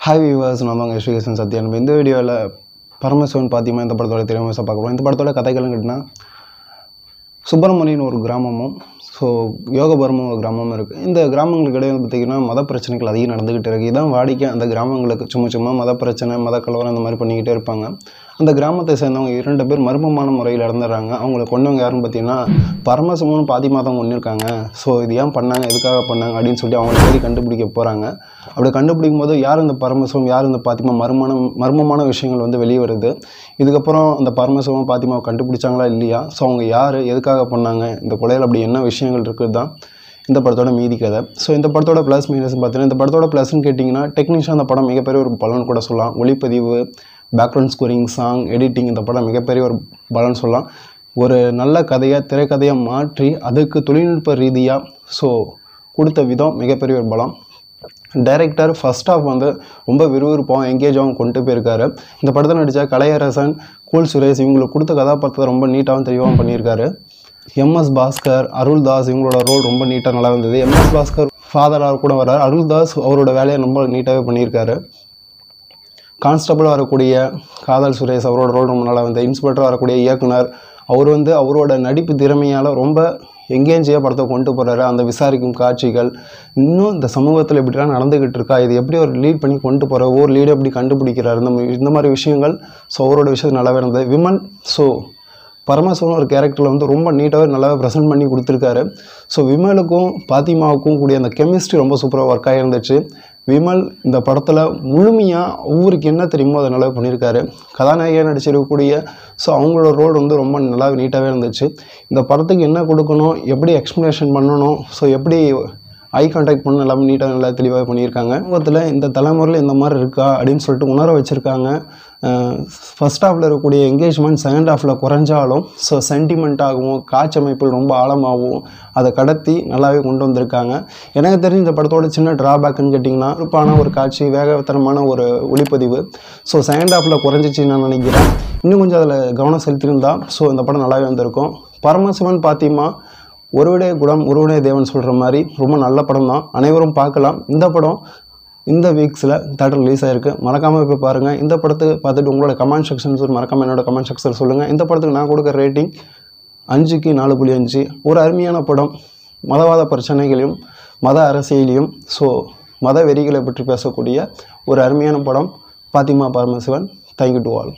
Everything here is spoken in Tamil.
Hi viewers, நான் தான் யஷ்விகேசன் சத்யன். இந்த வீடியோவில் பரமசிவன் பாத்திமா இந்த படத்தோட திரையரங்கை பார்க்க போகிறோம். இந்த படத்தோட கதைகள்னு கேட்டிங்கன்னா சுப்பிரமணியன் ஒரு கிராமமும் யோகபுரமும் ஒரு கிராமமும் இருக்குது. இந்த கிராமங்களுக்கு இடையே பார்த்திங்கன்னா மத பிரச்சனைகள் அதிகம் நடந்துக்கிட்டு இருக்குது. இதான் வாடிக்கை அந்த கிராமங்களுக்கு சும்மா மத பிரச்சனை மத கலவரம் அந்த மாதிரி பண்ணிக்கிட்டே இருப்பாங்க. அந்த கிராமத்தை சேர்ந்தவங்க 2 பேர் மர்மமான முறையில் இறந்துடுறாங்க. அவங்கள கொண்டவங்க யாருன்னு பார்த்தீங்கன்னா பரமசிவனும் பாத்திமா தான் கொண்டிருக்காங்க. ஸோ இது ஏன் பண்ணாங்க, எதுக்காக பண்ணாங்க அப்படின்னு சொல்லி அவங்க தேடி கண்டுபிடிக்க போகிறாங்க. அப்படி கண்டுபிடிக்கும் போது யார் இந்த பரமசிவம் யார் இந்த பாத்திமா மர்மமான விஷயங்கள் வந்து வெளியே வருது. இதுக்கப்புறம் அந்த பரமசிவம் பாத்திமாவை கண்டுபிடிச்சாங்களா இல்லையா, ஸோ அவங்க யார் எதுக்காக பண்ணாங்க, இந்த கொலையில் அப்படி என்ன விஷயங்கள் இருக்குது தான் இந்த படத்தோட மீதி கதை. ஸோ இந்த படத்தோட ப்ளஸ் மைனஸ் பார்த்தீங்கன்னா இந்த படத்தோட ப்ளஸ்ன்னு கேட்டிங்கன்னா டெக்னிஷியன் அந்த படம் மிகப்பெரிய ஒரு பலன் கூட சொல்லலாம். ஒளிப்பதிவு, பேக்ரவுண்ட் ஸ்கோரிங், சாங், எடிட்டிங் இந்த படம் மிகப்பெரிய ஒரு பலன் சொல்லலாம். ஒரு நல்ல கதையை திரைக்கதையை மாற்றி அதுக்கு தொழில்நுட்ப ரீதியாக ஸோ கொடுத்த விதம் மிகப்பெரிய ஒரு பலம். டைரக்டர் ஃபர்ஸ்ட் ஆஃப் வந்து ரொம்ப விறுவிறுப்பாகவும் எங்கேஜாகவும் கொண்டு போயிருக்காரு. இந்த படத்தில் நடித்த கலையரசன், கூல் சுரேஷ் இவங்களுக்கு கொடுத்த கதாபாத்திரத்தை ரொம்ப நீட்டாகவும் தெளிவாகவும் பண்ணியிருக்காரு. எம்எஸ் பாஸ்கர், அருள்தாஸ் இவங்களோட ரோல் ரொம்ப நீட்டாக நல்லா இருந்தது. எம்எஸ் பாஸ்கர் ஃபாதராக கூட வர்றார். அருள்தாஸ் அவரோட வேலையை ரொம்ப நீட்டாகவே பண்ணியிருக்காரு. கான்ஸ்டபிளாக வரக்கூடிய காதல் சுரேஷ் அவரோட ரோல் ரொம்ப நல்லா இருந்தது. இன்ஸ்பெக்டராக வரக்கூடிய இயக்குனர் அவர் வந்து அவரோட நடிப்பு திறமையால் ரொம்ப எங்கேஜியாக படத்தை கொண்டு போகிறாரு. அந்த விசாரிக்கும் காட்சிகள் இன்னும் இந்த சமூகத்தில் எப்படிலாம் நடந்துக்கிட்டு இருக்கா, இது எப்படி ஒரு லீட் பண்ணி கொண்டு போகிற ஒவ்வொரு லீடு எப்படி கண்டுபிடிக்கிறாரு, இந்த மாதிரி விஷயங்கள் ஸோ அவரோட விஷயம் நல்லாவே இருந்தது. விமல் ஸோ பரமசிவன் ஒரு கேரக்டரில் வந்து ரொம்ப நீட்டாகவே நல்லாவே ப்ரெசென்ட் பண்ணி கொடுத்துருக்காரு. ஸோ விமலுக்கும் பாத்திமாவுக்கும் கூடிய அந்த கெமிஸ்ட்ரி ரொம்ப சூப்பராக ஒர்க் ஆகிருந்துச்சு. விமல் இந்த படத்தில் முழுமையாக ஊருக்கு என்ன தெரியுமோ அதை நல்லாவே பண்ணியிருக்காரு. கதாநாயகியாக நடிச்சிருக்கக்கூடிய ஸோ அவங்களோட ரோல் வந்து ரொம்ப நல்லா நீட்டாகவே இருந்துச்சு. இந்த படத்துக்கு என்ன கொடுக்கணும், எப்படி எக்ஸ்ப்ளனேஷன் பண்ணணும், ஸோ எப்படி ஐ கான்டாக்ட் பண்ண எல்லாமே நீட்டாக நல்லா தெளிவாக பண்ணியிருக்காங்க. சமூகத்தில் இந்த தலைமுறையில் இந்த மாதிரி இருக்கா அப்படின்னு சொல்லிட்டு உணர வச்சுருக்காங்க. ஃபர்ஸ்ட் ஹாஃபில் இருக்கக்கூடிய என்கேஜ்மெண்ட் செகண்ட் ஹாஃபில் குறைஞ்சாலும் ஸோ சென்டிமெண்ட்டாகவும் காட்சமைப்பில் ரொம்ப ஆழமாகவும் அதை கடத்தி நல்லாவே கொண்டு வந்திருக்காங்க. எனக்கு தெரிஞ்ச இந்த படத்தோட சின்ன ட்ராபேக்குன்னு கேட்டிங்கன்னா குறிப்பான ஒரு காட்சி, வேகத்தனமான ஒரு ஒளிப்பதிவு ஸோ செகண்ட் ஹாஃபில் குறைஞ்சிச்சு நான் நினைக்கிறேன். இன்னும் கொஞ்சம் அதில் கவனம் செலுத்தியிருந்தால் ஸோ இந்த படம் நல்லாவே வந்திருக்கும். பரமசிவன் பாத்திமா ஒருவனே குலம் ஒருவனே தேவன் சொல்கிற மாதிரி ரொம்ப நல்ல படம் தான், அனைவரும் பார்க்கலாம். இந்த படம் இந்த வீக்ஸில் தேட்டர் ரிலீஸ் ஆகிருக்கு. மறக்காமல் போய் பாருங்கள். இந்த படத்துக்கு பார்த்துட்டு உங்களோட கமெண்ட் செக்ஷன்ஸ் மறக்காமல் என்னோட கமெண்ட் செக்ஷன் சொல்லுங்கள். இந்த படத்துக்கு நான் கொடுக்குற ரேட்டிங் 5க்கு 4.5. ஒரு அருமையான படம். மதவாத பிரச்சனைகளையும் மத அரசியலையும் ஸோ மத வெறிகளை பற்றி பேசக்கூடிய ஒரு அருமையான படம் Fathima Paramasivan. Thank you to all.